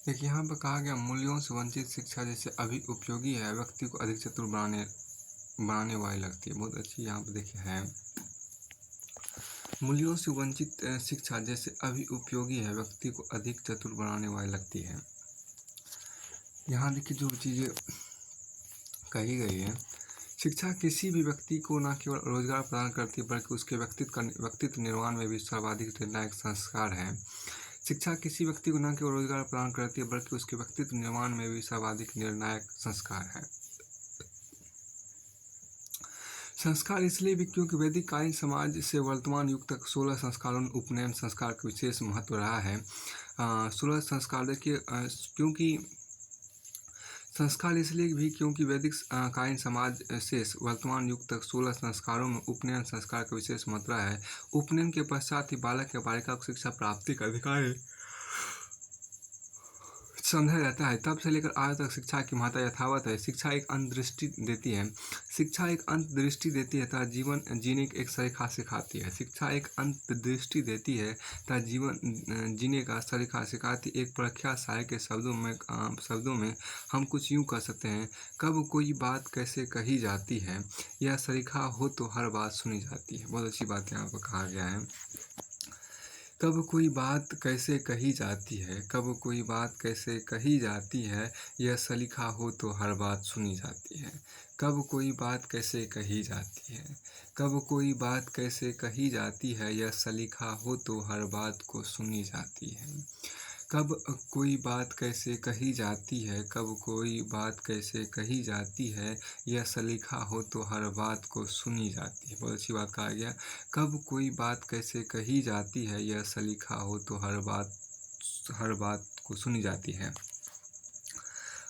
देखिए, यहाँ पर कहा गया मूल्यों से वंचित शिक्षा जैसे अभी उपयोगी है, व्यक्ति को अधिक चतुर बनाने बनाने वाली लगती है। बहुत अच्छी यहाँ पर देखिए है। मूल्यों से वंचित शिक्षा जैसे अभी उपयोगी है, व्यक्ति को अधिक चतुर बनाने वाली लगती है। यहाँ देखिए जो चीज़ें कही गई है, शिक्षा किसी भी व्यक्ति को न केवल रोजगार प्रदान करती है बल्कि उसके व्यक्तित्व निर्माण में भी सर्वाधिक निर्णायक संस्कार है। शिक्षा किसी व्यक्ति को न केवल रोजगार प्रदान करती है बल्कि उसके व्यक्तित्व निर्माण में भी सर्वाधिक निर्णायक संस्कार है। संस्कार इसलिए भी क्योंकि वैदिक कालीन समाज से वर्तमान युग तक 16 संस्कारों में उपनयन संस्कार का विशेष महत्व रहा है। 16 संस्कार देखिए, क्योंकि संस्कार इसलिए भी क्योंकि वैदिक कालीन समाज से वर्तमान युग तक 16 संस्कारों में उपनयन संस्कार का विशेष महत्व रहा है। उपनयन के पश्चात ही बालक या बालिका को शिक्षा प्राप्ति का अधिकार समझा जाता है। तब से लेकर आज तक शिक्षा की महत्ता यथावत है। शिक्षा एक अंतर्दृष्टि देती है। शिक्षा एक अंतर्दृष्टि देती है तथा जीवन जीने की एक सलीका सिखाती है। शिक्षा एक अंतर्दृष्टि देती है तथा जीवन जीने का सलीका सिखाती। एक प्रख्यात शायर के शब्दों में हम कुछ यूँ कह सकते हैं, कब कोई बात कैसे कही जाती है, यह सलीका हो तो हर बात सुनी जाती है। बहुत अच्छी बात यहाँ पर कहा गया है। कब कोई बात कैसे कही जाती है, कब कोई बात कैसे कही जाती है, यह सलीका हो तो हर बात सुनी जाती है। कब कोई बात कैसे कही जाती है, कब कोई बात कैसे कही जाती है, यह सलीका हो तो हर बात को सुनी जाती है। कब कोई बात कैसे कही जाती है, कब कोई बात कैसे कही जाती है, यह सलीका हो तो हर बात को सुनी जाती है। बहुत अच्छी बात कहा गया। कब कोई बात कैसे कही जाती है, यह सलीका हो तो हर बात को सुनी जाती है।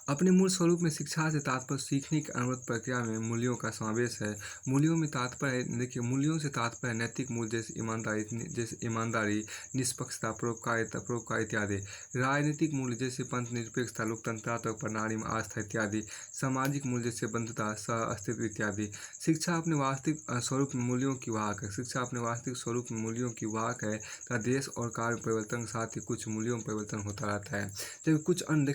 अपने मूल स्वरूप में शिक्षा से तात्पर्य सीखने की अनवरत प्रक्रिया में मूल्यों का समावेश है। मूल्यों में तात्पर्य देखिए, मूल्यों से तात्पर्य नैतिक मूल्य जैसे ईमानदारी, निष्पक्षता, परोपकार इत्यादि। राजनीतिक मूल्य जैसे पंथ निरपेक्षता, लोकतंत्रात्मक प्रणाली में आस्था इत्यादि। सामाजिक मूल्य जैसे बंधुता, सह अस्तित्व इत्यादि। शिक्षा अपने वास्तविक स्वरूप में मूल्यों की वाहक है। शिक्षा अपने वास्तविक स्वरूप में मूल्यों की वाहक है तथा देश और कार्य परिवर्तन के साथ ही कुछ मूल्यों में परिवर्तन होता रहता है। जबकि कुछ अन्य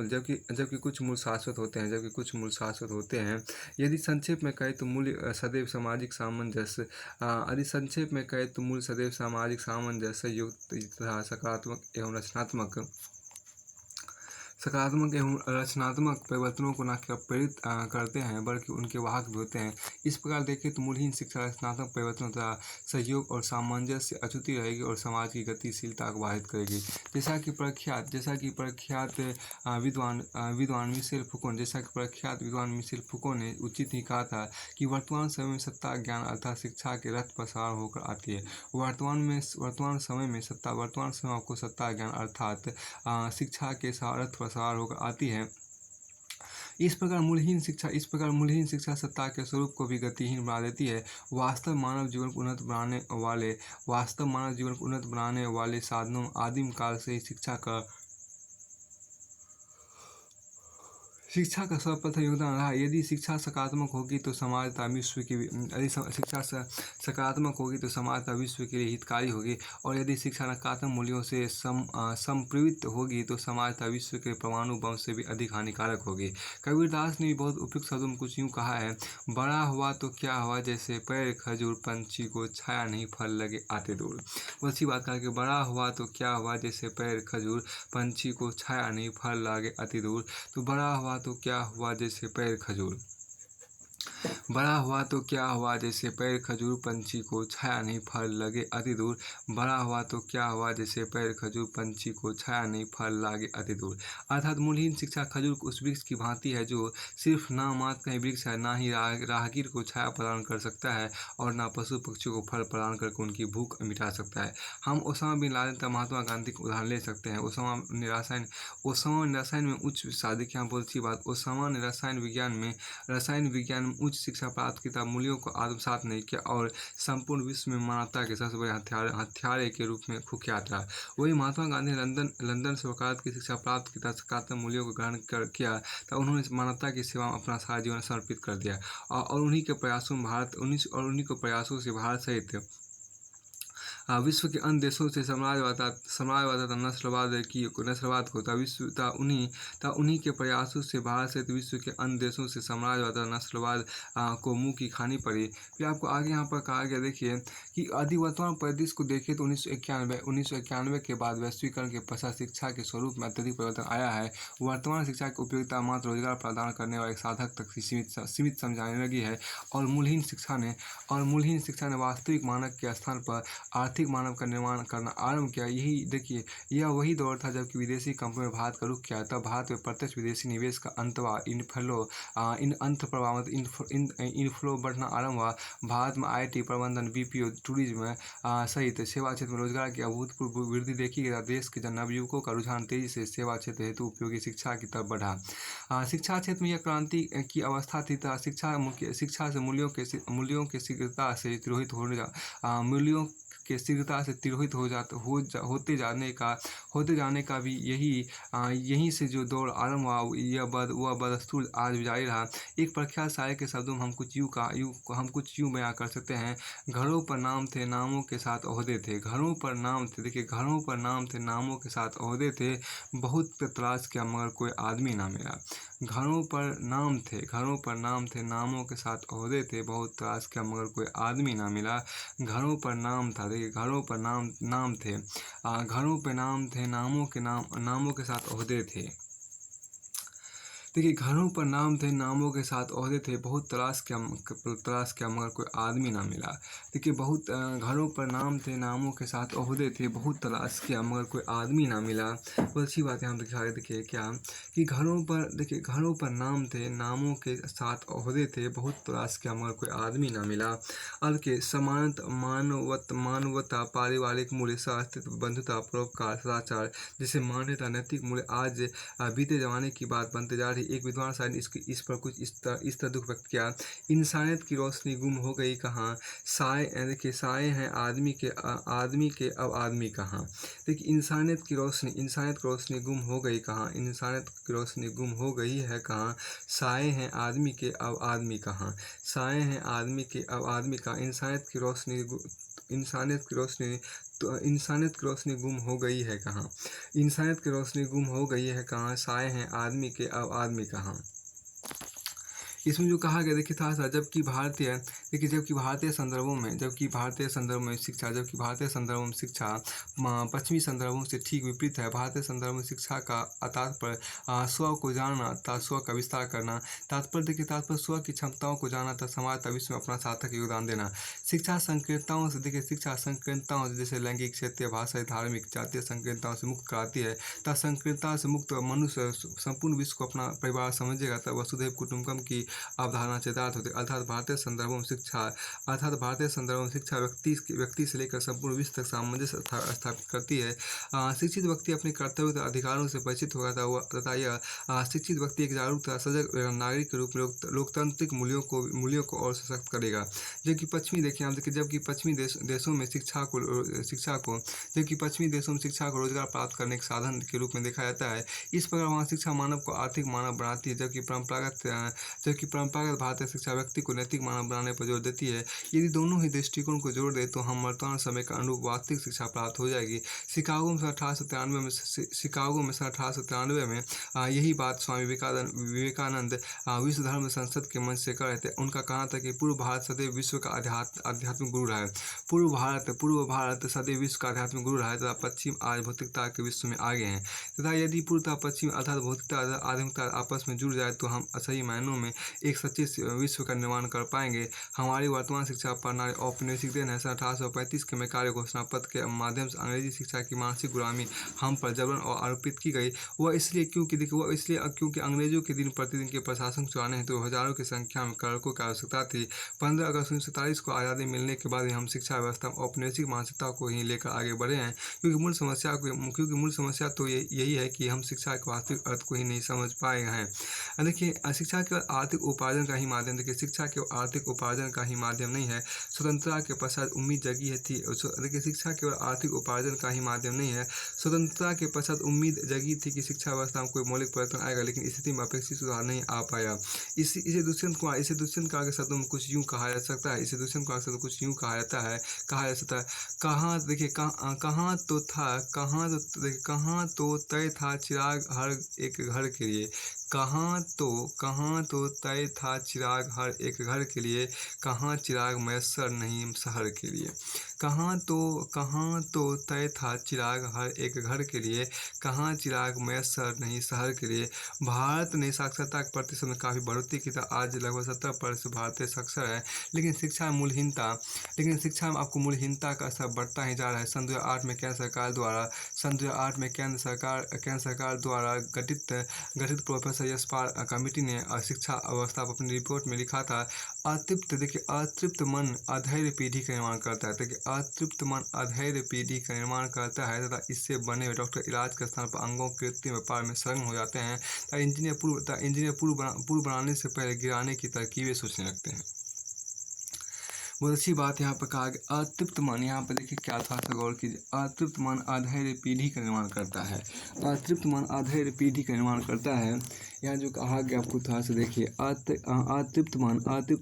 देखिए, जबकि कुछ मूल शाश्वत होते हैं, जबकि कुछ मूल शाश्वत होते हैं। यदि संक्षेप में कहें तो मूल्य सदैव सामाजिक सामंजस्य यदि संक्षेप में कहें तो मूल्य सदैव सामाजिक सामंजस्य युक्त तथा सकारात्मक एवं रचनात्मक परिवर्तनों को न केवल प्रेरित करते हैं बल्कि उनके वाहक भी होते हैं। इस प्रकार देखें तो मूल्यहीन शिक्षा रचनात्मक परिवर्तन तथा सहयोग और सामंजस्य अछूती रहेगी और समाज की गतिशीलता को बाधित करेगी। जैसा कि प्रख्यात विद्वान मिशेल फुको ने उचित ही कहा था कि वर्तमान समय में सत्ता, ज्ञान अर्थात शिक्षा के रथ पर सवार होकर आती है। वर्तमान समय आपको सत्ता, ज्ञान अर्थात शिक्षा के रथ पर सवार होकर आती है। इस प्रकार मूल्यहीन शिक्षा सत्ता के स्वरूप को भी गतिहीन बना देती है। वास्तव मानव जीवन को उन्नत बनाने वाले साधनों आदिम काल से ही शिक्षा का सर्वप्रथम योगदान रहा। यदि शिक्षा सकारात्मक होगी तो समाज तथा विश्व की यदि शिक्षा सकारात्मक होगी तो समाज तथा विश्व के लिए हितकारी होगी, और यदि शिक्षा नकारात्मक मूल्यों से संप्रवृत्त होगी तो समाज तथा विश्व के परमाणु बम से भी अधिक हानिकारक होगी। कबीरदास ने भी बहुत उपयुक्त शब्दों में कुछ यूँ कहा है, बड़ा हुआ तो क्या हुआ जैसे पैर खजूर, पंछी को छाया नहीं फल लगे आते दूर। बहुत अच्छी बात कहा कि बड़ा हुआ तो क्या हुआ जैसे पैर खजूर, पंछी को छाया नहीं फल लगे अति दूर। तो बड़ा हुआ तो क्या हुआ जैसे पैर खजूर, बड़ा हुआ तो क्या हुआ जैसे पैर खजूर, पंछी को छाया नहीं फल लगे अति दूर। बड़ा हुआ तो क्या हुआ जैसे पैर खजूर, पंछी को छाया नहीं फल लागे अति दूर। अर्थात मूल्यहीन शिक्षा खजूर उस वृक्ष की भांति है जो सिर्फ नाम मात्र का ही वृक्ष है, ना ही राहगीर को छाया प्रदान कर सकता है और ना पशु पक्षियों को फल प्रदान करके उनकी भूख मिटा सकता है। हम ओसामा बिन लादेन तथा महात्मा गांधी का उदाहरण ले सकते हैं। ओसामा ने रसायन में उच्च शादी यहाँ बहुत अच्छी बात, ओसामा ने रसायन विज्ञान में उच्च शिक्षा प्राप्त की तथा मूल्यों को आत्मसात नहीं किया और संपूर्ण विश्व में मानवता के सबसे बड़े हथियारे के रूप में कुख्यात रहा। वही महात्मा गांधी ने लंदन से वकालत की शिक्षा प्राप्त की तथा सकारात्मक मूल्यों को ग्रहण किया तथा उन्होंने मानवता की सेवा में अपना सारा जीवन समर्पित कर दिया और उन्हीं के प्रयासों से भारत सहित विश्व के अन्य देशों से साम्राज्यवाद तथा नस्लवाद को उन्हीं के प्रयासों से भारत सहित विश्व के अन्य देशों से साम्राज्यवाद तथा नस्लवाद को मुंह की खानी पड़ी। फिर आपको आगे यहाँ पर कहा गया, देखिए कि यदि वर्तमान परिदृश्य को देखें तो 1991 के बाद वैश्वीकरण के पश्चात शिक्षा के स्वरूप में अत्यधिक परिवर्तन आया है। वर्तमान शिक्षा की उपयोगिता मात्र रोजगार प्रदान करने वाले साधक तक सीमित समझाने लगी है और मूलहीन शिक्षा ने वास्तविक मानक के स्थान पर आर्थिक मानव का निर्माण करना आरंभ किया। यही देखिए, यह वही दौर था जबकि विदेशी कंपनियों ने भारत का रुख किया। तब भारत में प्रत्यक्ष विदेशी निवेश का इनफ्लो बढ़ना आरंभ हुआ। भारत में IT, प्रबंधन, BPO, टूरिज्म सहित सेवा क्षेत्र में रोजगार की अभूतपूर्व वृद्धि देखी गई। देश के नवयुवकों का रुझान तेजी से सेवा क्षेत्र हेतु उपयोगी शिक्षा की तरफ बढ़ा। शिक्षा क्षेत्र में यह क्रांति की अवस्था थी तथा शिक्षा से मूल्यों के शीघ्रता से तिरोहित होते जाने का भी यहीं से जो दौर आरंभ हुआ वह बदस्तूर आज भी जारी रहा। एक प्रख्यात शायर के शब्दों में हम कुछ यूँ बयां कर सकते हैं, घरों पर नाम थे, नामों के साथ ओहदे थे। घरों पर नाम थे, देखिए घरों पर नाम थे, नामों के साथ ओहदे थे, बहुत तलाश किया मगर कोई आदमी ना मिला। घरों पर नाम थे, नामों के साथ ओहदे थे, बहुत तलाश किया मगर कोई आदमी ना मिला। घरों पर नाम था, देखिए घरों पर नाम थे, घरों पे नाम थे, नामों के साथ ओहदे थे। देखिए घरों पर नाम थे, नामों के साथ ओहदे थे, बहुत तलाश किया मगर कोई आदमी ना मिला। देखिए घरों पर नाम थे, नामों के साथ ओहदे थे, बहुत तलाश किया मगर कोई आदमी ना मिला। बहुत अच्छी बात है हम दिखा रहे, देखिए क्या कि घरों पर नाम थे, नामों के साथ ओहदे थे, बहुत तलाश किया मगर कोई आदमी ना मिला। अब के समानता, मानवता, पारिवारिक मूल्य, अस्तित्व, बंधुता, परोपकार, सदाचार जिसे मान्यता, नैतिक मूल्य आज बीते जमाने की बात बनते जा रही। एक विद्वान शायर ने इस पर कुछ इस तरह दुख व्यक्त किया, इंसानियत की रोशनी गुम हो गई कहाँ, साए हैं आदमी के अब आदमी कहाँ। देखिए इंसानियत की रोशनी गुम हो गई कहाँ, इंसानियत की रोशनी गुम हो गई है कहाँ, साए हैं आदमी के अब आदमी कहाँ, साए हैं आदमी के अब आदमी कहाँ। इंसानियत की रोशनी गुम हो गई है कहाँ, इंसानियत की रोशनी गुम हो गई है कहाँ, साए हैं आदमी के अब आदमी कहाँ। इसमें जो कहा गया, देखिए था जबकि भारतीय संदर्भों में शिक्षा पश्चिमी संदर्भों से ठीक विपरीत है। भारतीय संदर्भ में शिक्षा का तात्पर्य स्व को जानना तथा स्व का विस्तार करना, तात्पर्य स्व की क्षमताओं को जानना तथा समाज तथा विश्व में अपना सार्थक योगदान देना। शिक्षा संकीर्णताओं से जैसे लैंगिक, क्षेत्रीय, भाषाई, धार्मिक, जातीय संकीर्णताओं से मुक्त कराती है तथा संकीर्णता से मुक्त मनुष्य संपूर्ण विश्व को अपना परिवार समझेगा तब वसुधैव कुटुंबकम की अवधारणा चेतार्थ होती है। अर्थात भारतीय संदर्भों में शिक्षा व्यक्ति से लेकर संपूर्ण विश्व तक सामंजस्य स्थापित करती है। शिक्षित व्यक्ति अपने कर्तव्य तथा अधिकारों से परिचित होगा तथा यह शिक्षित व्यक्ति एक जागरूक तथा सजग नागरिक के रूप में लोकतांत्रिक मूल्यों को और सशक्त करेगा। जबकि पश्चिमी देशों में शिक्षा को रोजगार प्राप्त करने के साधन के रूप में देखा जाता है। इस प्रकार वहाँ शिक्षा मानव को आर्थिक मानव बनाती है, जबकि परंपरागत भारतीय शिक्षा व्यक्ति को नैतिक मानव बनाने पर जोर देती है। यदि दोनों ही दृष्टिकोण को जोड़ दे तो हम वर्तमान समय का अनुरूप वास्तविक शिक्षा प्राप्त हो जाएगी। शिकागो में 1893 में यही बात स्वामी विवेकानंद विश्व धर्म संसद के मंच से कर रहे थे। उनका कहना था कि पूर्व भारत सदैव विश्व का आध्यात्मिक गुरु रहा है। पूर्व भारत सदैव विश्व का आध्यात्मिक गुरु रहा है तथा पश्चिम आज भौतिकता के विश्व में आगे हैं तथा यदि पूर्वतः पश्चिम अर्थात भौतिकता आधुनिकता आपस में जुड़ जाए तो हम सही मायनों में एक सच्चे विश्व का निर्माण कर पाएंगे। हमारी वर्तमान शिक्षा प्रणाली औपनिवेशिक देन है। 1835 के मैकाले घोषणा पत्र के माध्यम से अंग्रेजी शिक्षा की मानसिक गुलामी हम पर जबरन और आरोपित की गई। वह इसलिए क्योंकि अंग्रेजों के दिन प्रतिदिन के प्रशासन चलाने हेतु हजारों की संख्या में क्लर्कों की आवश्यकता थी। 15 अगस्त 1947 को आज़ादी मिलने के बाद हम शिक्षा व्यवस्था में औपनिवेशिक मानसिकता को ही लेकर आगे बढ़े हैं, क्योंकि मूल समस्या तो यही है कि हम शिक्षा के वास्तविक अर्थ को ही नहीं समझ पाए हैं। देखिए शिक्षा केवल आर्थिक उपार्जन का ही माध्यम, देखिए शिक्षा केवल आर्थिक उपार्जन का ही माध्यम नहीं है। स्वतंत्रता के पश्चात उम्मीद जगी है थी, देखिए शिक्षा केवल आर्थिक उपार्जन का ही माध्यम नहीं है। स्वतंत्रता के पश्चात उम्मीद जगी थी कि शिक्षा व्यवस्था में कोई मौलिक परिवर्तन आएगा, लेकिन स्थिति में अपेक्षित सुधार नहीं आ पाया। इसे दुष्यंत कुमार के शब्दों में कुछ यूँ कहा जा सकता है, इसे दुष्यंत कुमार के शब्दों में कुछ यूँ कहा जा सकता है, कहाँ देखिए कहाँ तो था, कहाँ तो तय था चिराग हर एक घर के लिए, कहाँ तो तय था चिराग हर एक घर के लिए, कहाँ चिराग मैसर नहीं शहर के लिए। कहाँ तो तय था चिराग हर एक घर के लिए, कहाँ चिराग मैसर नहीं शहर के लिए। भारत ने साक्षरता के प्रतिशत में काफ़ी बढ़ोतरी की था, आज लगभग 70% भारतीय साक्षर है, लेकिन शिक्षा में आपको मूल्यहीनता का असर बढ़ता ही जा रहा है। सन 2008 में केंद्र सरकार द्वारा गठित प्रोफेसर यशपाल कमेटी ने शिक्षा अवस्था पर अपनी रिपोर्ट में लिखा था, अतृप्त मन अधैर्य पीढ़ी का निर्माण करता है। देखिए अतृप्त मन अधैर्य पीढ़ी का निर्माण करता है तथा इससे बने हुए डॉक्टर इलाज के स्थान पर अंगों के कृत्रिम व्यापार में संलग्न हो जाते हैं। इंजीनियर पुल बनाने से पहले गिराने की तरकीबें सोचने लगते हैं। बहुत अच्छी बात यहाँ पर कहा गया, अतृप्त मन, यहाँ पर देखिए क्या था, गौर कीजिए, अतृप्त मन अधैर्य पीढ़ी का निर्माण करता है, अतृप्त मन अधैर्य पीढ़ी का निर्माण करता है। यहाँ जो कहा गया आपको थोड़ा सा देखिए, अतृप्त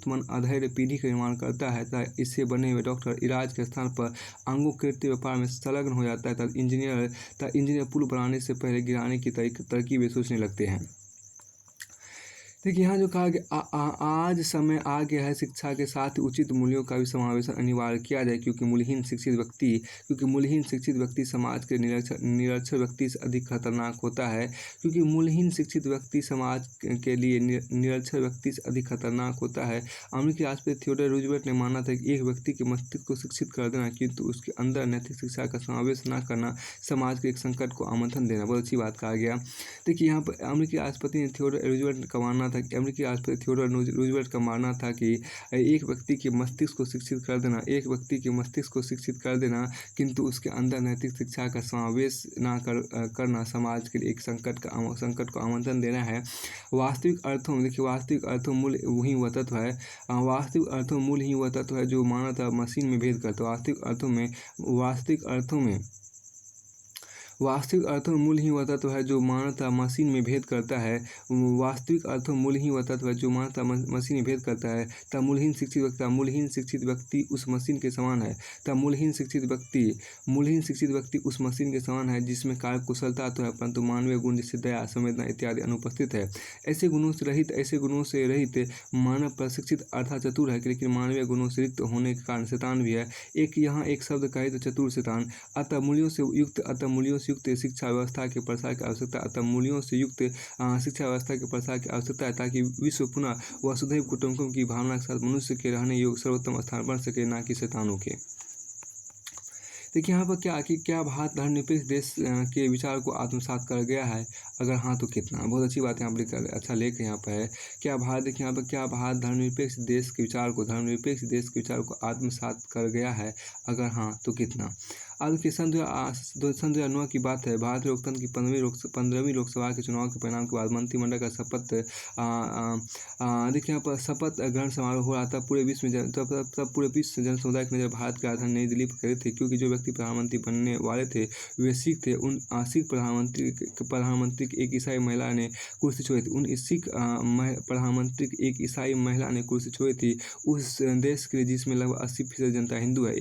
मन अधैर्य पीढ़ी का निर्माण करता है तथा इससे बने हुए डॉक्टर इलाज के स्थान पर अंगों के कृत्रिम व्यापार में संलग्न हो जाता है तथा इंजीनियर पुल बनाने से पहले गिराने की तरकीबें सोचने लगते हैं। देखिए यहाँ जो कहा गया, आज समय आ गया है शिक्षा के साथ उचित मूल्यों का भी समावेशन अनिवार्य किया जाए, क्योंकि मूल्यहीन शिक्षित व्यक्ति समाज के निरक्षर व्यक्ति से अधिक खतरनाक होता है, क्योंकि मूल्यहीन शिक्षित व्यक्ति समाज के लिए निरक्षर व्यक्ति से अधिक खतरनाक होता है। अमेरिकी राष्ट्रपति थियोडोर रूजवेल्ट ने माना था कि एक व्यक्ति के मस्तिष्क को शिक्षित कर देना किंतु उसके अंदर नैतिक शिक्षा का समावेश न करना समाज के एक संकट को आमंत्रण देना। बहुत अच्छी बात कहा गया। देखिए यहाँ पर अमेरिकी राष्ट्रपति थियोडोर रूजवेल्ट का मानना था कि अमेरिकी राष्ट्रपति थियोडोर रूजवेल्ट का मानना था कि एक व्यक्ति के मस्तिष्क को शिक्षित कर देना किंतु उसके अंदर नैतिक शिक्षा का समावेश ना करना समाज के लिए एक संकट को आमंत्रण देना है। वास्तविक अर्थों में देखिए, वास्तविक अर्थों मूल वही वह तत्व है जो मानव मशीन में भेद करता है। वास्तविक अर्थों में मूल ही वह तत्व है जो मानवता मशीन में भेद करता है। तब मूलहीन शिक्षित व्यक्ति उस मशीन के समान है। जिसमें कार्यकुशलता तो है परंतु मानवीय गुण जैसे दया, संवेदना इत्यादि अनुपस्थित है। ऐसे गुणों से रहित मानव प्रशिक्षित अर्थात चतुर है, लेकिन मानवीय गुणों से रिक्त होने के कारण शैतान भी है। यहाँ एक शब्द कहे तो चतुर शैतान। अतः मूल्यों से युक्त शिक्षा व्यवस्था के प्रसार की आवश्यकता है ताकि विश्व पुनः वसुधैव कुटुम्बकम की भावना के साथ मनुष्य के रहने योग्य सर्वोत्तम स्थान बन सके, ना कि शैतानों के। देखिए यहाँ पर क्या भारत धर्मनिरपेक्ष देश के विचार को आत्मसात कर गया है, अगर हाँ तो कितना। बहुत अच्छी बात यहाँ पर अच्छा लेख यहाँ पर है, क्या भारत धर्मनिरपेक्ष देश के विचार को आत्मसात कर गया है, अगर हाँ तो कितना। आज के सन 2009 की बात है। भारतीय लोकतंत्र की 15वीं लोकसभा के चुनाव के परिणाम के बाद मंत्रिमंडल का देखिए यहाँ पर शपथ ग्रहण समारोह हो रहा था। पूरे विश्व जन समुदाय की नज़र भारत की राजधानी नई दिल्ली पर करी थी, क्योंकि जो व्यक्ति प्रधानमंत्री बनने वाले थे वे सिख थे। उन सिख प्रधानमंत्री की एक ईसाई महिला ने कुर्सी छोड़ी थी। एक ईसाई महिला ने कुर्सी छोड़ी थी उस देश के लिए जिसमें लगभग 80% जनता हिंदू है,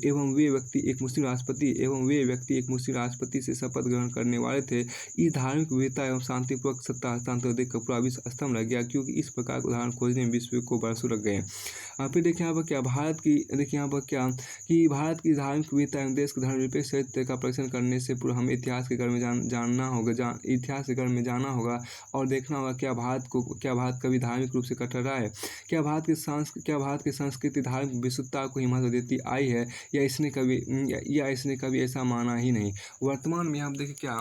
एवं वे व्यक्ति एक मुस्लिम राष्ट्रपति से शपथ ग्रहण करने वाले थे। इस धार्मिक विविधता एवं शांतिपूर्वक सत्ता हस्तांतरण देखकर पूरा विश्व स्तंभ रह गया, क्योंकि इस प्रकार के उदाहरण खोजने में विश्व को बरसों लग गए। फिर देखिए यहाँ पर क्या भारत की धार्मिक विविधता एवं देश के धर्मनिरपेक्ष चरित्र का परीक्षण करने से पूर्व हमें इतिहास के घर में जाना होगा और देखना होगा क्या भारत कभी धार्मिक रूप से कट्टर रहा है। क्या भारत की संस्कृति धार्मिक विशुद्धता को ही महत्व देती आई है, या इसने कभी ऐसा माना ही नहीं। वर्तमान में आप देखिए क्या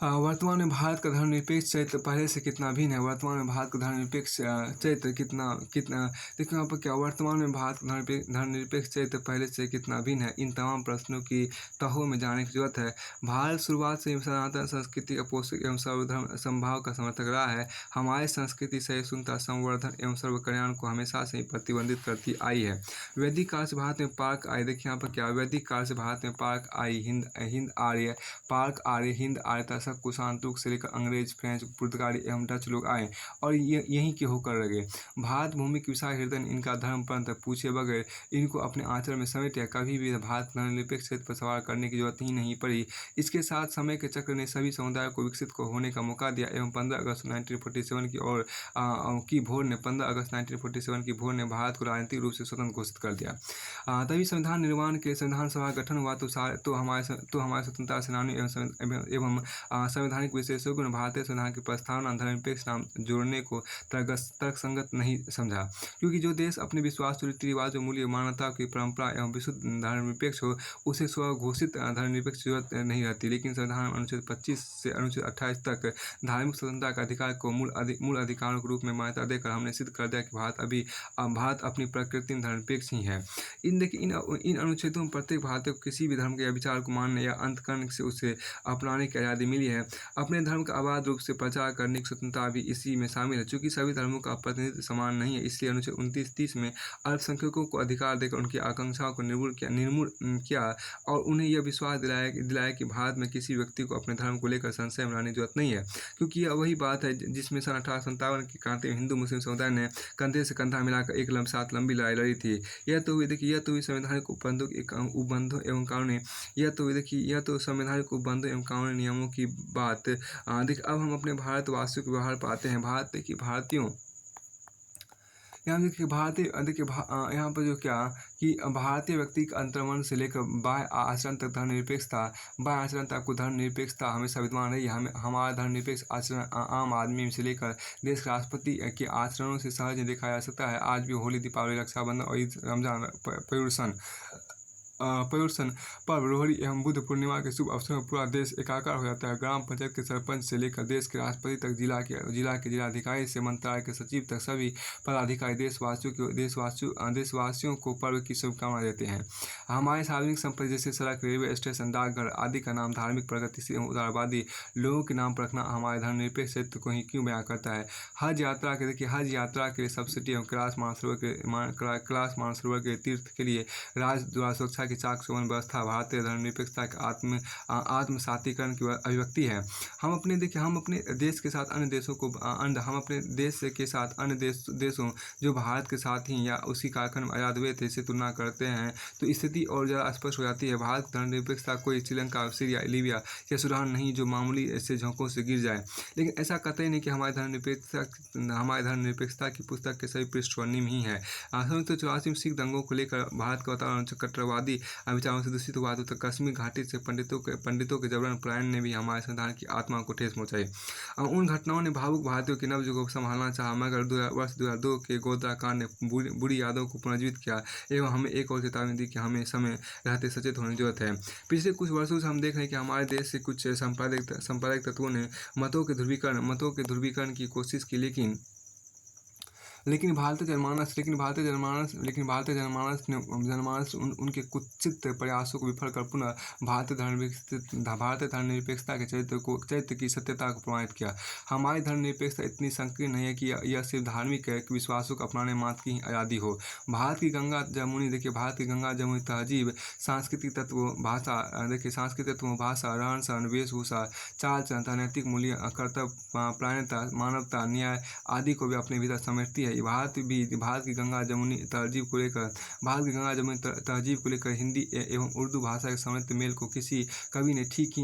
वर्तमान में भारत का धर्मनिरपेक्ष चरित्र पहले से कितना भिन्न है? वर्तमान में भारत का धर्मनिरपेक्ष चरित्र कितना कितना देखिए यहाँ पर क्या वर्तमान में भारत का धर्मनिरपेक्ष चरित्र पहले से कितना भिन्न है? इन तमाम प्रश्नों की तहों में जाने की जरूरत है। भारत शुरुआत से ही सनातन संस्कृति का पोषक एवं सर्वधर्म समभाव का समर्थक रहा है। हमारी संस्कृति सहिष्णुता, संवर्धन एवं सर्व कल्याण को हमेशा से ही प्रतिबंधित करती आई है। वैदिक काल से भारत में पार्क आई। देखिए यहाँ पर क्या वैदिक काल से भारत में पार्क आई, हिंद आर्य, पार्क आर्य, हिंद आर्य तथा कुषाण, तुर्क से लेकर अंग्रेज, फ्रेंच, पुर्तगाली एवं डच लोग आए और यहीं के होकर लगे। भारत भूमि के विशाल हृदय ने इनका धर्म पंथ पूछे बगैर इनको अपने आंचल में समेट, कभी भी भारत धर्मनिरपेक्ष क्षेत्र पर सवाल करने की जरूरत ही नहीं पड़ी। इसके साथ समय के चक्र ने सभी समुदायों को विकसित होने का मौका दिया एवं 15 अगस्त 1947 की भोर ने 15 अगस्त 1947 की भोर ने भारत को राजनीतिक रूप से स्वतंत्र घोषित कर दिया। तभी संविधान निर्माण के संविधान सभा का गठन हुआ तो हमारे स्वतंत्रता सेनानी एवं संवैधानिक विशेषज्ञों ने भारतीय संविधान की प्रस्तावना धर्मनिरपेक्ष नाम जोड़ने को तर्कसंगत नहीं समझा, क्योंकि जो देश अपने विश्वास, रीति रिवाजों, मूल्य, मानवता की परंपरा एवं विशुद्ध धर्मनिरपेक्ष हो, उसे स्वघोषित धर्मनिरपेक्ष जरूरत नहीं रहती। लेकिन संविधान अनुच्छेद 25 से अनुच्छेद 28 तक धार्मिक स्वतंत्रता के अधिकार को मूल अधिकारों के रूप में मान्यता देकर हमने सिद्ध कर दिया कि भारत अपनी प्रकृति में धर्मनिरपेक्ष ही है। इन अनुच्छेदों में प्रत्येक भारतीय को किसी भी धर्म के विचार को मानने या अंत करने से उसे अपनाने की आज़ादी मिली है। अपने धर्म का अबाध रूप से प्रचार करने की स्वतंत्रता भी इसी में शामिल है। चूँकि सभी धर्मों का प्रतिनिधित्व समान नहीं है, इसलिए अनुच्छेद 29-30 में अल्पसंख्यकों को अधिकार देकर उनकी आकांक्षाओं को निर्मूल किया और उन्हें यह विश्वास दिलाया कि भारत में किसी व्यक्ति को अपने धर्म को लेकर संशय में लाने की जरूरत नहीं है, क्योंकि यह वही बात है जिसमें सन 1857 की क्रांति में हिंदू मुस्लिम समुदाय ने कंधे से कंधा मिलाकर एक साथ लंबी लड़ाई लड़ी थी। यह तो हुई संवैधानिक उपबंधों एवं कानूनी संवैधानिक उपबंधों एवं कानूनी नियमों की बात। देखिए अब हम अपने भारतवासियों के व्यवहार पाते हैं। यहाँ पर जो क्या कि भारतीय व्यक्ति के अंतर्मन से लेकर बाह्य आचरण तक धर्मनिरपेक्षता, बाह्य आचरण तक आपको धर्मनिरपेक्षता हमेशा विद्यमान रही है। हमारा धर्मनिरपेक्ष आचरण आम आदमी से लेकर देश के राष्ट्रपति के आचरणों से सहज देखा जा सकता है। आज भी होली, दीपावली, रक्षाबंधन और ईद, रमजान, पर्युषण पर्व, लोहड़ी एवं बुद्ध पूर्णिमा के शुभ अवसरों में पूरा देश एकाकार हो जाता है। ग्राम पंचायत के सरपंच से लेकर देश के राष्ट्रपति तक, जिला के जिलाधिकारी से मंत्रालय के सचिव तक सभी पदाधिकारी देशवासियों को पर्व की शुभकामनाएं देते हैं। हमारे सार्वजनिक संपत्ति जैसे सड़क, रेलवे स्टेशन, डाकघर आदि का नाम धार्मिक, प्रगतिशील एवं उदारवादी लोगों के नाम पर रखना हमारे धर्मनिरपेक्ष क्षेत्र को ही क्यों बयां करता है। हज यात्रा के लिए सब्सिडी एवं कैलाश मानसरोवर के तीर्थ के लिए राज्य द्वारा सुरक्षा की चाक चौबंद व्यवस्था भारतीय धर्मनिरपेक्षता के आत्मसातीकरण की अभिव्यक्ति है। हम अपने देश के साथ अन्य देशों को हम अपने देश के साथ अन्य देशों जो भारत के साथ ही या उसी कालखंड में आज़ाद हुए थे से तुलना करते हैं तो स्थिति और ज़्यादा स्पष्ट हो जाती है। भारत की धर्मनिरपेक्षता कोई श्रीलंका, सीरिया, लीबिया या सूडान नहीं जो मामूली ऐसे झोंकों से गिर जाए। लेकिन ऐसा कतई नहीं कि हमारी धर्मनिरपेक्षता की पुस्तक के सभी पृष्ठ स्वर्णिम ही है। 1984 में सिख दंगों को लेकर भारत का वातावरण कट्टरवादी विचारों से दूषित हुआ तो कश्मीर घाटी से पंडितों के जबरन पलायन ने भी हमारे संविधान की आत्मा को ठेस पहुंचाई। उन घटनाओं ने भावुक भारतीयों के नब्ज को संभालना चाहा, मगर वर्ष 2002 के गोधरा कांड ने बुरी यादों को पुनर्जीवित किया एवं हमें एक और चेतावनी दी कि हमें समय रहते सचेत होने की जरूरत है। पिछले कुछ वर्षों से हम देख रहे हैं कि हमारे देश से कुछ सांप्रदायिक तत्वों ने मतों के ध्रुवीकरण की कोशिश की, लेकिन भारतीय जनमानस ने उनके कुत्सित प्रयासों को विफल कर पुनः भारतीय धर्मनिरपेक्षता के चरित्र की सत्यता को प्रमाणित किया। हमारी धर्मनिरपेक्षता इतनी संकीर्ण नहीं है कि यह सिर्फ धार्मिक विश्वासों को अपनाने मात्र की ही आज़ादी हो। भारत की गंगा जमुनी तहजीब, सांस्कृतिक तत्व, भाषा, रहन सहन, वेशभूषा, चाल चलन, नैतिक मूल्य, कर्तव्य परायणता, मानवता, न्याय आदि को भी अपने भीतर समेटती है। भारत की गंगा जमुनी तहजीब को लेकर हिंदी एवं उर्दू भाषा के समृद्ध मेल को किसी कवि ने ठीक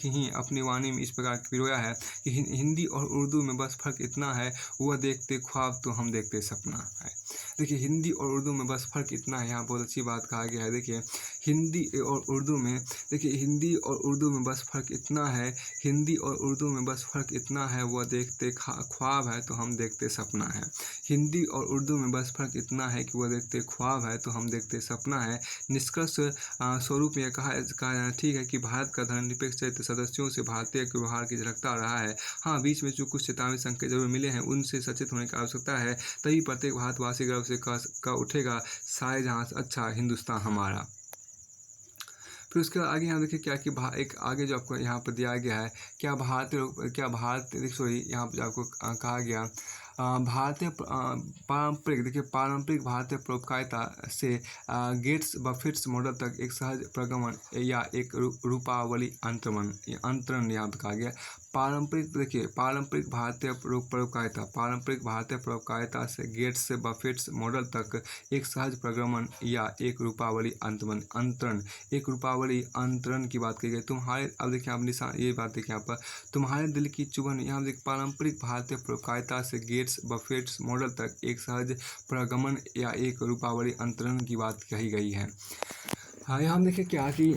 ही अपनी वाणी में इस प्रकार पिरोया है कि हिंदी और उर्दू में बस फर्क इतना है, वह देखते ख्वाब तो हम देखते सपना है। देखिए हिंदी और उर्दू में बस फ़र्क इतना है, यहाँ बहुत अच्छी बात कहा गया है। देखिए हिंदी और उर्दू में देखिए हिंदी और उर्दू में बस फ़र्क इतना है, हिंदी और उर्दू में बस फ़र्क इतना है, वह देखते ख्वाब है तो हम देखते सपना है। हिंदी और उर्दू में बस फ़र्क इतना है कि वह देखते ख्वाब है तो हम देखते सपना है। निष्कर्ष स्वरूप में यह कहा ठीक है कि भारत का धर्मनिरपेक्ष चरित्र सदस्यों से भारतीय के व्यवहार की झलकता रहा है। हाँ, बीच में जो कुछ चेतावनी संकेत जरूर मिले हैं, उनसे सचेत होने की आवश्यकता है, तभी प्रत्येक भारतवासी गर्व से कह उठेगा, सारे जहाँ से अच्छा हिंदुस्तान हमारा। फिर उसके बाद आगे यहाँ देखिए क्या कि एक आगे जो आपको यहाँ पर दिया गया है, यहाँ पर आपको कहा गया भारतीय पारंपरिक, देखिए पारंपरिक भारतीय परोपकारिता से गेट्स बफेट्स मॉडल तक एक सहज प्रगमन या एक रूपावली अंतरण यहाँ पर कहा गया। पारंपरिक, देखिए पारंपरिक भारतीय परोपकारिता से गेट्स से बफेट्स मॉडल तक एक सहज प्रगमन या एक रूपावली अंतरण की बात की गई। तुम्हारे, अब देखिए आप निशान, ये बात देखिए यहाँ पर, तुम्हारे दिल की चुभन, यहाँ देखिए पारंपरिक भारतीय परोपकारिता से गेट्स बफेट्स मॉडल तक एक सहज प्रगमन या एक रूपावली अंतरण की बात कही गई है। हाँ, यहाँ हम देखिए क्या कि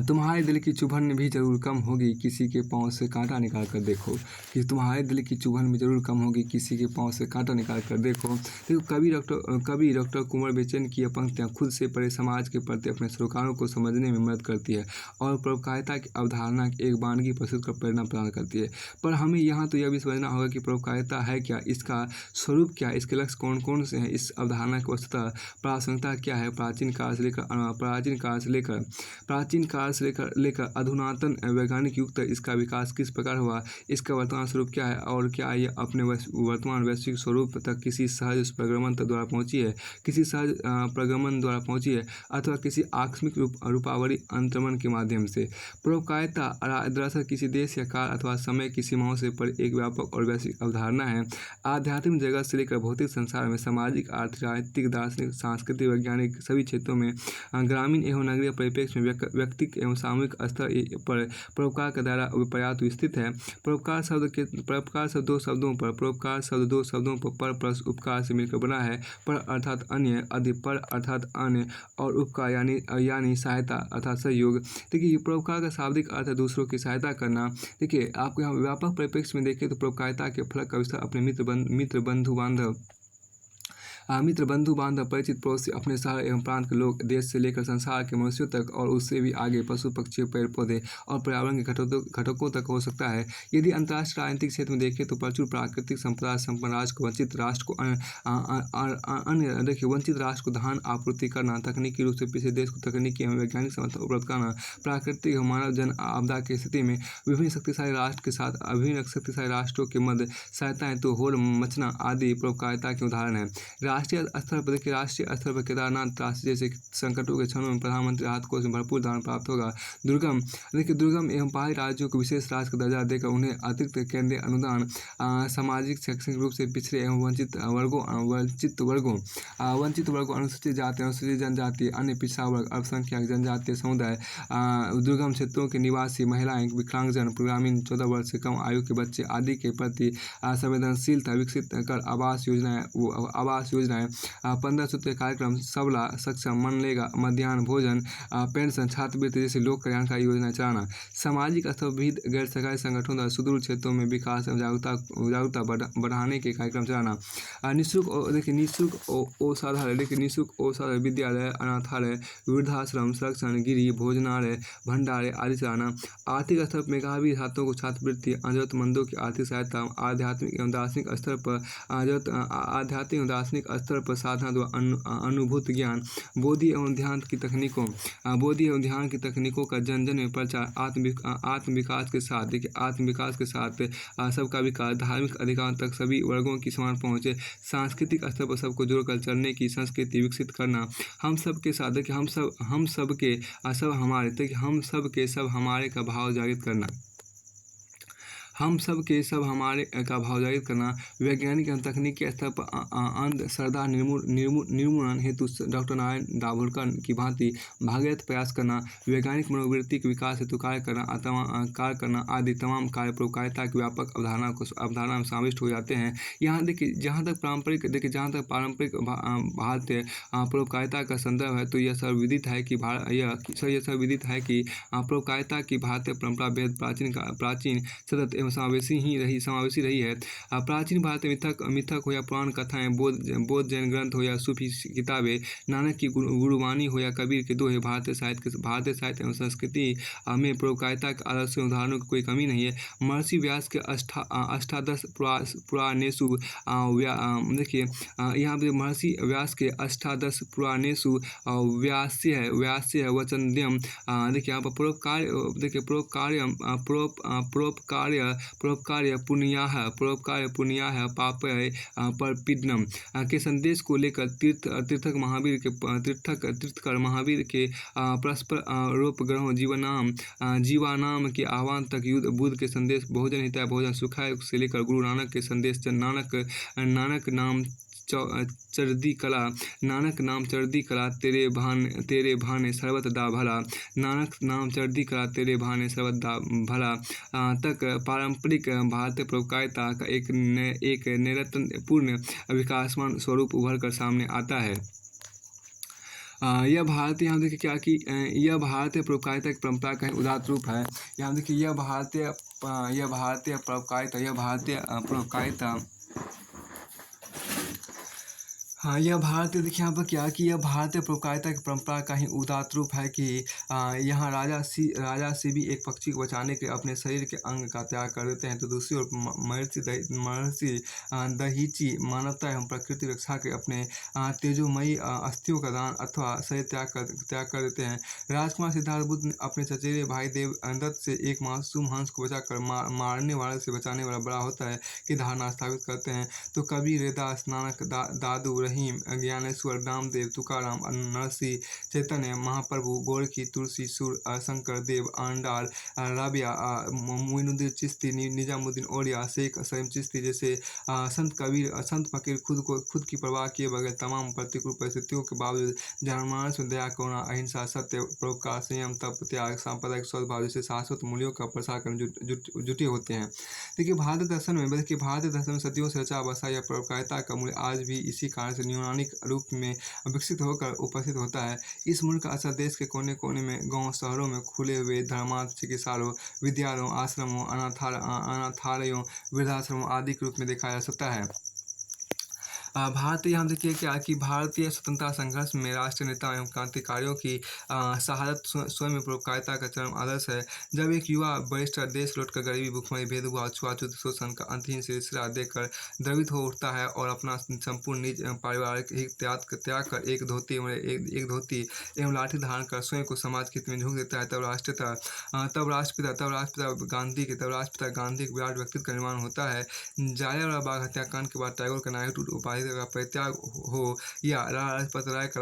तुम्हारे दिल की चुभन भी जरूर कम होगी, किसी के पाँव से कांटा निकाल कर देखो, कि तुम्हारे दिल की चुभन भी जरूर कम होगी, किसी के पाँव से कांटा निकाल कर देखो। देखो कवि डॉक्टर कुंवर बेचैन की यह पंक्तियाँ खुद से परे समाज के प्रति अपने सरोकारों को समझने में मदद करती है और परोपकारिता की अवधारणा एक वानगी प्रस्तुत कर प्रेरणा प्रदान करती है। पर हमें यहाँ तो यह भी समझना होगा कि परोपकारिता है क्या, इसका स्वरूप क्या, इसके लक्ष्य कौन कौन से हैं, इस अवधारणा की वस्तुतः प्रासंगिकता क्या है। प्राचीन काल से लेकर अधुनातन वैज्ञानिक युग तक इसका विकास किस प्रकार हुआ, इसका वर्तमान स्वरूप क्या है, और क्या ये अपने वर्तमान वैश्विक स्वरूप तक किसी सहज प्रगमन द्वारा पहुंची है अथवा किसी आकस्मिक रूपावली अंतर्मन के माध्यम से। परोपकारिता दरअसल किसी देश या काल अथवा समय की सीमाओं से परे एक व्यापक और वैश्विक अवधारणा है। आध्यात्मिक जगत से लेकर भौतिक संसार में, सामाजिक, आर्थिक, राजनीतिक, दार्शनिक, सांस्कृतिक, वैज्ञानिक सभी क्षेत्रों में, ग्रामीण एवं नगरीय परिप्रेक्ष्य में व्यक्तिक एवं सामूहिक स्तर पर परोपकार का दायरा पर्याप्त विस्तृत है। परोपकार शब्द दो शब्दों पर प्लस उपकार से मिलकर बना है। पर अर्थात अन्य, पर अर्थात अन्य और उपकार यानी सहायता अर्थात सहयोग। देखिए परोपकार का शाब्दिक अर्थ है दूसरों की सहायता करना। देखिए आपको यहाँ व्यापक परिप्रेक्ष्य में देखें तो परोपकारिता के फलक का विस्तार अपने मित्र बंधु बांधव परिचित पड़ोसी, अपने शहर एवं प्रांत के लोग, देश से लेकर संसार के मनुष्यों तक और उससे भी आगे पशु पक्षी, पेड़ पौधे और पर्यावरण के घटकों तक हो सकता है। यदि अंतर्राष्ट्रीय राजनीतिक क्षेत्र में देखें तो प्रचुर प्राकृतिक संपदा संपन्न राष्ट्र को वंचित राष्ट्र को धान आपूर्ति करना, तकनीकी रूप से पिछड़े देश को तकनीकी एवं वैज्ञानिक समर्थन उपलब्ध कराना, प्राकृतिक एवं मानव जन आपदा की स्थिति में विभिन्न शक्तिशाली राष्ट्रों के मध्य सहायता हेतु होड़ मचना आदि परोपकारिता के उदाहरण है। राष्ट्रीय स्तर पर केदारनाथ त्रासदी जैसे संकटों के क्षणों में प्रधानमंत्री राहत कोष में भरपूर दान प्राप्त होगा। दुर्गम एवं पहाड़ी राज्यों को विशेष राज्य का दर्जा देकर उन्हें अतिरिक्त केंद्रीय अनुदान, सामाजिक शैक्षणिक रूप से पिछड़े एवं वंचित वर्गों, अनुसूचित जाति, अनुसूचित जनजाति, अन्य पिछड़ा वर्ग, अल्पसंख्यक जनजातीय समुदाय, दुर्गम क्षेत्रों के निवासी, महिलाएं, विकलांगजन, ग्रामीण, 14 वर्ष से कम आयु के बच्चे आदि के प्रति संवेदनशीलता विकसित कर आवास योजनाएं, 15 सूत्रीय कार्यक्रम, सबला, सक्षम, मनरेगा, मध्याह्न भोजन, पेंशन, छात्रवृत्ति जैसी लोक कल्याणकारी योजनाएं चलाना। सामाजिक स्तर पर विविध गैर सरकारी संगठनों द्वारा सुदूर क्षेत्रों में विकास एवं जागरूकता बढ़ाने के कार्यक्रम चलाना। निःशुल्क औषधालय, विद्यालय, अनाथालय, वृद्धाश्रम, संरक्षण गृह, भोजनालय, भंडारे आदि चलाना। आर्थिक स्तर पर मेधावी छात्रों को छात्रवृत्ति, जरूरतमंदों की आर्थिक सहायता, आध्यात्मिक एवं दार्शनिक स्तर पर साधना द्वारा अनुभूत ज्ञान, बोधि एवं ध्यान की तकनीकों का जन जन में प्रचार, आत्म विकास के साथ सबका विकास, धार्मिक अधिकार तक सभी वर्गों की समान पहुँच, सांस्कृतिक स्तर पर सबको जोड़कर चलने की संस्कृति विकसित करना, हम सब के सब हमारे का भाव जागृत करना। हम सब के सब हमारे का भाव जागृत करना, वैज्ञानिक एवं तकनीकी स्तर पर अंधश्रद्धा निर्मूलन हेतु डॉक्टर नारायण दाभोलकर की भांति भागीरथ प्रयास करना, वैज्ञानिक मनोवृत्ति के विकास हेतु कार्य करना आदि तमाम कार्य परोपकारिता की व्यापक अवधारणा में समाविष्ट हो जाते हैं। यहाँ देखिए जहाँ तक पारंपरिक भारतीय परोपकारिता का संदर्भ है तो यह सर्वविदित है कि परोपकारिता की भारतीय परंपरा बेहद प्राचीन सतत एवं समावेशी रही है। प्राचीन भारत में मिथक हो या पुराण कथाएं, बौद्ध जैन ग्रंथ हो या सूफी किताबें, नानक की गुरुवाणी हो या कबीर के दोहे, भारतीय साहित्य एवं संस्कृति में परोपकारिता के आदर्श उदाहरणों की कोई कमी नहीं है। महर्षि व्यास के अष्टादश पुराणेषु देखिए यहाँ पे महर्षि व्यास के अष्टादश पुराणेषु व्यास्य वचनद्यम, देखिए यहाँ पर परोपकार्य पुण्याः पापय परपीडनम के संदेश को लेकर तीर्थकर महावीर के परस्पर रोपग्रहों जीवानाम के आह्वान तक बुद्ध के संदेश भोजन हिताय भोजन सुखाय से लेकर गुरु नानक के संदेश नानक नाम चढ़दी कला तेरे भाने सर्वत दा भला, नानक नाम चढ़दी कला तेरे भाने सर्वत दा भला तक पारंपरिक भारतीय परोपकारिता का एक नैरन्तर्यपूर्ण विकासमान स्वरूप उभर कर सामने आता है। यह भारतीय यहाँ देखिए यह भारतीय परोपकारिता की परंपरा का उदात्त रूप है। यहाँ देखिए यह भारतीय परोपकारिता यह भारतीय देखिए यहाँ पर यह भारतीय परोपकारिता की परंपरा का ही उदात्त रूप है कि यहाँ राजा से भी एक पक्षी को बचाने के अपने शरीर के अंग का त्याग कर देते हैं, तो दूसरी ओर महर्षि दहीची मानवता एवं प्रकृति रक्षा के अपने तेजोमयी अस्थियों का दान अथवा शरीर त्याग कर देते हैं। राजकुमार सिद्धार्थ बुद्ध ने अपने चचेरे भाई देवदत्त से एक मासूम हंस को बचाकर मारने वाले से बचाने वाला बड़ा होता है की धारणा स्थापित करते हैं। तो कबीर, रैदास, नानक, दादू, रहीम, ज्ञानेश्वर, नामदेव, तुकाराम, नरसी, चैतन्य महाप्रभु, गोरखी, तुलसी, सुर, शंकर देव, आंडाल, राबिया, मोइनुद्दीन चिश्ती, निजामुद्दीन औलिया, शेख सलीम चिश्ती जैसे संत फकीर खुद की परवाह किए बगैर तमाम प्रतिकूल परिस्थितियों के बावजूद जनमानस में दया, करुणा, अहिंसा, सत्य, परोपकार, संयम, तप, त्याग, सांप्रदायिक सद्भाव जैसे शाश्वत मूल्यों का प्रसार करने जुटे होते हैं। देखिए भारतीय दर्शन में सदियों से रचा बसा यह परोपकारिता का मूल्य आज भी इसी कारण से न्यूनानिक रूप में विकसित होकर उपस्थित होता है। इस मूल्य का असर देश के कोने कोने में, गांव शहरों में खुले हुए धर्मार्थ चिकित्सालयों, विद्यालयों, आश्रमों, अनाथालयों, वृद्धाश्रमों आदि के रूप में देखा जा सकता है। भारतीय यहाँ देखिए कि भारतीय स्वतंत्रता संघर्ष में राष्ट्रीय नेता एवं क्रांतिकारियों की शहादत स्वयं में परोपकारिता का चरम आदर्श है। जब एक युवा वरिष्ठ देश लौटकर गरीबी, भुखमरी, भेदभाव, छुआछूत, शोषण का अंतहीन सिलसिला देखकर द्रवित हो उठता है और अपना संपूर्ण निज पारिवारिक हित त्याग कर एक धोती एवं लाठी धारण कर स्वयं को समाज के हित में झोंक देता है, तब राष्ट्रपिता गांधी के विराट व्यक्तित्व का निर्माण होता है। जालियांवाला बाग हत्याकांड के बाद टैगोर का नायटू उपाधि का परित्याग हो या राजपत राय का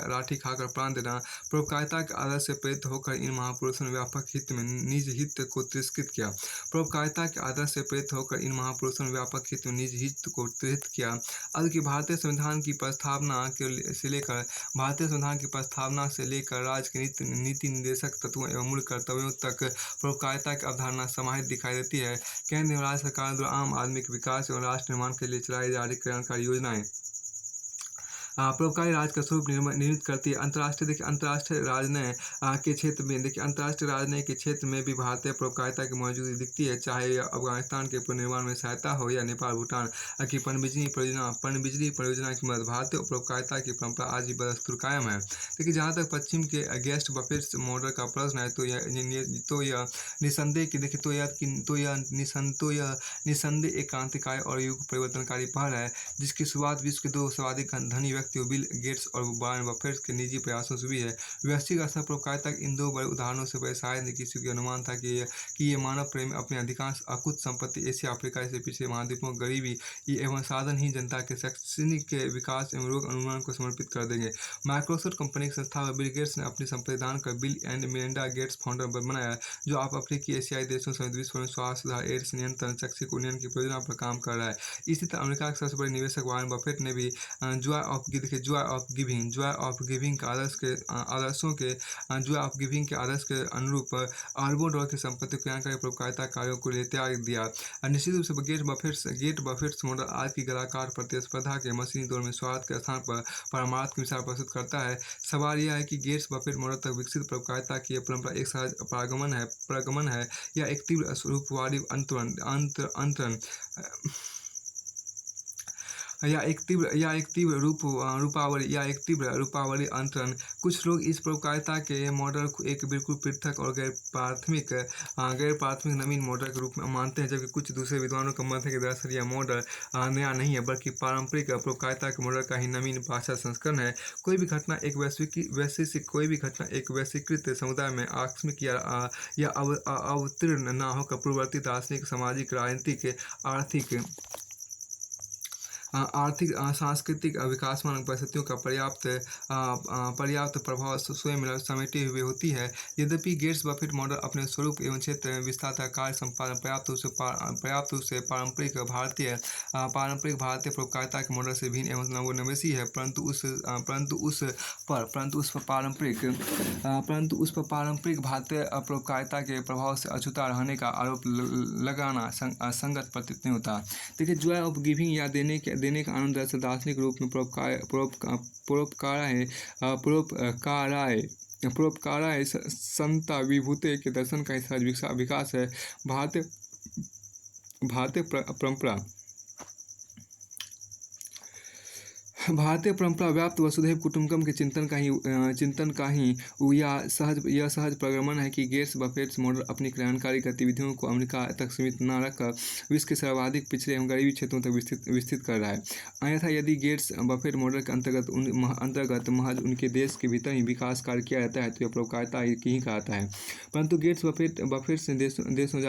लाठी खाकर प्राण देना, परोपकारिता के आदर्श से प्रेरित होकर इन महापुरुषों ने व्यापक हित में निज हित को तिरस्कृत किया। परोपकारिता के आदर्श से प्रेरित होकर इन महापुरुषों ने व्यापक हित में निज हित को तिरस्कृत किया। आज की भारतीय संविधान की प्रस्तावना से लेकर राज्य के नीति निर्देशक तत्वों एवं मूल कर्तव्यों तक परोपकारिता की अवधारणा समाहित दिखाई देती है। केंद्र एवं राज्य सरकार द्वारा आम आदमी के विकास एवं राष्ट्र निर्माण के लिए चलाई जा रही कल्याणकारी योजनाएं परोपकारी राज का स्वरूप निर्मित करती है। अंतर्राष्ट्रीय राजनय के क्षेत्र में भी भारतीय परोपकारिता की मौजूदगी दिखती है, चाहे यह अफगानिस्तान के पुनर्निर्माण में सहायता हो या नेपाल भूटान की पनबिजली परियोजना की मदद। भारतीय परोपकारिता की परंपरा आज भी बदस्तूर कायम है। देखिए जहाँ तक पश्चिम के गेस्ट बफेट मॉडल का प्रश्न है तो यह निसंदेह एक क्रांतिकारी और युग परिवर्तनकारी पहल है, जिसकी शुरुआत विश्व के दो सर्वाधिक धनी व्यक्तियों बिल गेट्स और वॉरेन बफेट के निजी प्रयासों से भी है। वैश्विक स्तर पर उपकारिता के इन 2 बड़े उदाहरणों से पहले शायद ही किसी को अनुमान था कि ये मानव प्रेमी अपनी अधिकांश अकुत संपत्ति एशिया, अफ्रीका से पिछले महाद्वीपों, गरीबी एवं साधनहीन जनता के शैक्षणिक विकास एवं रोग उन्मूलन को समर्पित कर देंगे। माइक्रोसॉफ्ट कंपनी के संस्थापक बिल गेट्स ने अपनी संपत्ति दान कर bill and Melinda Gates foundation बनाया, जो आप अफ्रीकी, एशियाई देशों समेत विश्व में स्वास्थ्य सुधार, एड्स नियंत्रण, शैक्षिक उन्नयन की परियोजना पर काम कर रहा है। इसी तरह अमेरिका के सबसे बड़े निवेशक वॉरेन बफेट ने भी जॉय ऑफ गिविंग के आदर्श के अनुरूप अरबों डॉलर की संपत्ति को कल्याणकारी परोपकारिता कार्यों को लिए त्याग दिया। निश्चित रूप से गेट बफेट्स मॉडल आज की कलाकार प्रतिस्पर्धा के मशीनी दौर में स्वार्थ के स्थान पर परमार्थ की मिसाल प्रस्तुत करता है। सवाल यह है कि गेट्स बफेट मॉडल तक विकसित परोपकारिता की यह परंपरा एक सहज प्रगमन है या एक तीव्र स्वरूपवादी अंतरण या एक तीव्र रूपावली अंतरण। कुछ लोग इस परोपकारिता के मॉडल को एक बिल्कुल पृथक और गैर प्राथमिक नवीन मॉडल के रूप में मानते हैं, जबकि कुछ दूसरे विद्वानों का मत है कि दरअसल यह मॉडल नया नहीं है, बल्कि पारंपरिक परोपकारिता के मॉडल का ही नवीन भाषा संस्करण है। कोई भी घटना एक वैश्वीकृत समुदाय में आकस्मिक या अवतीर्ण न होकर पूर्ववर्ती दार्शनिक, सामाजिक, राजनीतिक, आर्थिक सांस्कृतिक विकासमान परिस्थितियों का पर्याप्त प्रभाव स्वयं समेटे हुए होती है। यद्यपि गेट्स बफेट मॉडल अपने स्वरूप एवं क्षेत्र विस्तार का कार्य संपादन पर्याप्त रूप से पारंपरिक भारतीय परोपकारिता के मॉडल से भिन्न एवं नवोन्मेषी है, परंतु उस पर पारंपरिक भारतीय परोपकारिता के प्रभाव से अछूता रहने का आरोप लगाना संगत प्रतीत नहीं होता। देखिए, जॉय ऑफ गिविंग या देने का आनंद दरअसल दार्शनिक रूप में परोपकाराय संता विभूते के दर्शन का सहज विकास है। भारतीय परंपरा व्याप्त वसुधैव कुटुंबकम के चिंतन का ही यह सहज प्रगमन है कि गेट्स बफेट मॉडल अपनी कल्याणकारी गतिविधियों को अमेरिका तक सीमित न रखकर विश्व के सर्वाधिक पिछड़े एवं गरीबी क्षेत्रों तक विस्तृत कर रहा है। अन्यथा यदि गेट्स बफेट मॉडल के अंतर्गत महज उनके देश के भीतर ही विकास कार्य किया जाता है तो यह परोपकारिता ही कहलाता है। परंतु गेट्स बफेट से देशों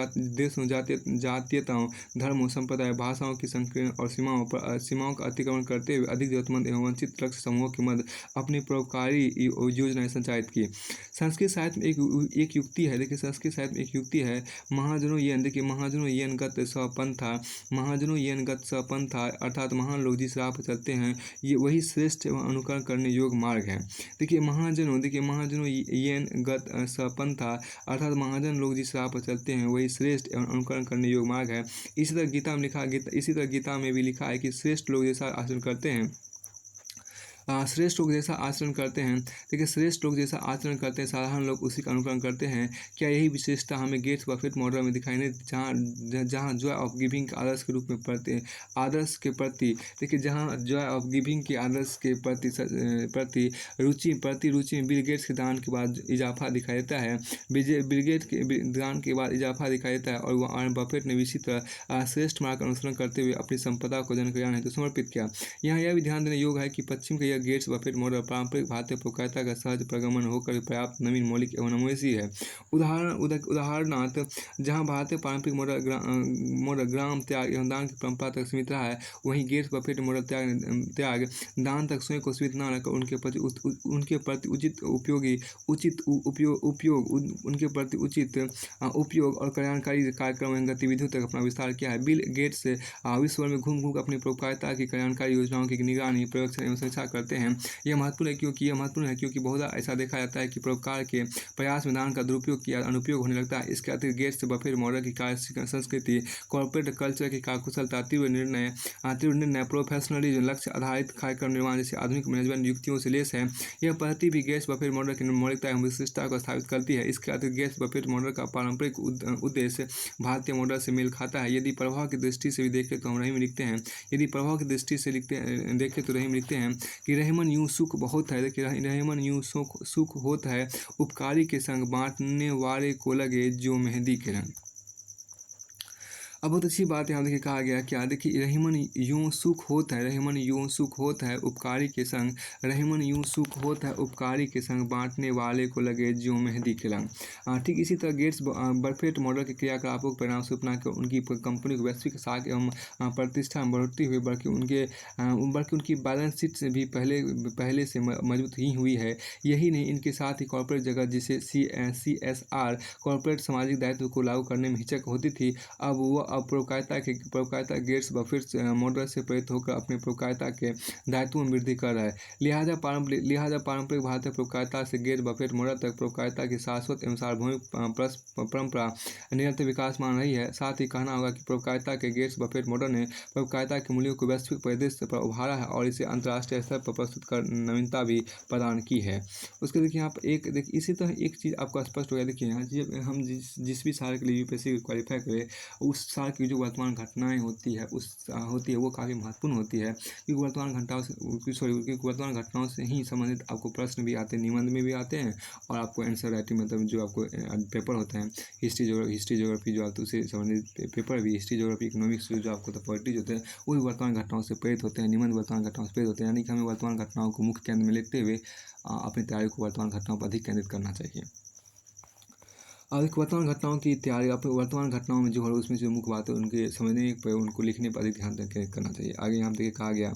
जातीयताओं, धर्मों, संप्रदाय, भाषाओं की संकीर्ण और सीमाओं का अतिक्रमण करते हुए अधिक जरूरतमंद एवं वंचित लक्ष्य समूहों के मध्य अपनी परोपकारी योजनाएं संचालित की। संस्कृत साहित्य में एक युक्ति है। देखिए, संस्कृत साहित्य में एक युक्ति है, महाजनों येन गत सपंथा, अर्थात महान लोग जिस राह पर चलते हैं ये वही श्रेष्ठ एवं अनुकरण करने योग्य मार्ग है। देखिए, महाजनों येन गत सपंथा, अर्थात महाजन लोग जिस राह पर चलते हैं वही श्रेष्ठ एवं अनुकरण करने योग्य मार्ग है। इसी तरह गीता में भी लिखा है कि श्रेष्ठ लोग जैसा आचरण करते हैं देखिए, श्रेष्ठ लोग जैसा आचरण करते हैं, साधारण लोग उसी का अनुकरण करते हैं। क्या यही विशेषता हमें गेट्स बफेट मॉडल में दिखाई नहीं, जहाँ जॉय ऑफ गिविंग के आदर्श के रूप में देखिए, जहाँ जॉय ऑफ गिविंग के आदर्श के प्रति रुचि में बिल गेट्स के दान के बाद इजाफा दिखाई देता है। बिल गेट्स के दान के बाद इजाफा दिखाई देता है और वॉरेन बफेट ने इसी तरह श्रेष्ठ मार्ग का अनुसरण करते हुए अपनी संपदा को जनकल्याण हेतु समर्पित किया। यहाँ यह भी ध्यान देने योग्य है कि पश्चिम के गेट्स बफेट मॉडल पारंपरिक भारतीय परोपकारिता का सहज प्रगमन होकर पर्याप्त नवीन, मौलिक एवं नवोन्मेषी है। उदाहरणार्थ, जहां भारतीय पारंपरिक मॉडल ग्राम त्याग एवं दान की परंपरा तक सीमित रहा है, वहीं गेट्स बफेट मॉडल त्याग दान तक स्वयं को सीमित न रखकर उनके प्रति उचित उपयोग और कल्याणकारी कार्यक्रम एवं गतिविधियों तक अपना विस्तार किया है। बिल गेट्स विश्व में घूम अपनी परोपकारिता की कल्याणकारी योजनाओं की निगरानी, प्रयोक्षण एवं समीक्षा करते हैं। यह महत्वपूर्ण है क्योंकि बहुधा ऐसा देखा जाता है कि परोपकार के प्रयास में दान का दुरुपयोग या अनुपयोग होने लगता है। इसके अतिरिक्त गेट्स बफेट मॉडल की कार्य संस्कृति, कॉर्पोरेट कल्चर की कार्यकुशलता, तीव्र निर्णय, प्रोफेशनलिज्म, लक्ष्य आधारित कार्यक्रम निर्माण जैसी आधुनिक मैनेजमेंट युक्तियों से लेस है। यह पद्धति भी गेट्स बफेट मॉडल की मौलिकता एवं विशिष्टता को स्थापित करती है। इसके अतिरिक्त गेट्स बफेट मॉडल का पारंपरिक उद्देश्य भारतीय मॉडल से मेल खाता है। यदि प्रभाव की दृष्टि से भी देखें तो रहीम लिखते हैं कि रहमन यूं सुख बहुत है। देखिए, रहमन यूं सुख होता है, उपकारी के संग बांटने वाले को लगे जो मेहंदी के रंग। अब बहुत अच्छी बात यहाँ देखिए कहा गया क्या देखिए रहीमन यूँ सुख होत है, रहीमन यूँ सुख होत है उपकारी के संग, रहीमन यूँ सुख होत है उपकारी के संग, बाँटने वाले को लगे ज्यों मेहंदी के रंग। ठीक इसी तरह गेट्स बफेट मॉडल के क्रियाकलापों के परिणामस्वरूप न केवल उनकी कंपनी को वैश्विक साख एवं प्रतिष्ठा में बढ़ोतरी हुई बल्कि उनकी बैलेंस शीट से भी पहले से मजबूत ही हुई है। यही नहीं, इनके साथ ही कॉर्पोरेट जगत जिसे CSR कॉर्पोरेट सामाजिक दायित्व को लागू करने में हिचक होती थी, अब प्रवक्ता गेट्स बफेट मॉडल से प्रेरित होकर अपने प्रवक्ता के दायित्वों में वृद्धि कर रहा है। लिहाजा पारंपरिक भारतीय प्रवक्ता से गेट्स बफेट मॉडल तक प्रवक्ता की शाश्वत एवं सार्वभौमिक परंपरा निरंतर विकासमान रही है। साथ ही कहना होगा कि प्रवक्ता के गेट्स बफेट मॉडल ने प्रवक्ता के मूल्यों को वैश्विक परिदृश्य पर उभारा है और इसे अंतर्राष्ट्रीय स्तर पर प्रस्तुत कर नवीनता भी प्रदान की है। उसके देखिए यहाँ पर देखिए इसी तरह एक चीज़ आपको स्पष्ट हो गया। देखिए यहाँ हम जिस भी साल के लिए यूपीएससी क्वालिफाई करें, उस साल की जो वर्तमान घटनाएं होती है वो काफ़ी महत्वपूर्ण होती है, क्योंकि वर्तमान घटनाओं से ही संबंधित आपको प्रश्न भी आते हैं, निबंध में भी आते हैं और आपको आंसर राइटिंग मतलब जो आपको पेपर होते हैं हिस्ट्री ज्योग्राफी जो आपको उससे संबंधित पेपर भी हिस्ट्री ज्योग्राफी इकोनॉमिक्स जो आपको पॉलिटी होते हैं वो भी वर्तमान घटनाओं से प्रेरित होते हैं, निबंध वर्तमान घटनाओं से प्रेरित होते हैं। यानी कि हमें वर्तमान घटनाओं को मुख्य केंद्र में लेते हुए अपनी तैयारी को वर्तमान घटनाओं पर अधिक केंद्रित करना चाहिए। और एक वर्तमान घटनाओं की तैयारी अपने वर्तमान घटनाओं में जो है उसमें जो मुख्य बात है उनके समझने पर उनको लिखने पर अधिक ध्यान केंद्रित करना चाहिए। आगे यहाँ देखिए कहा गया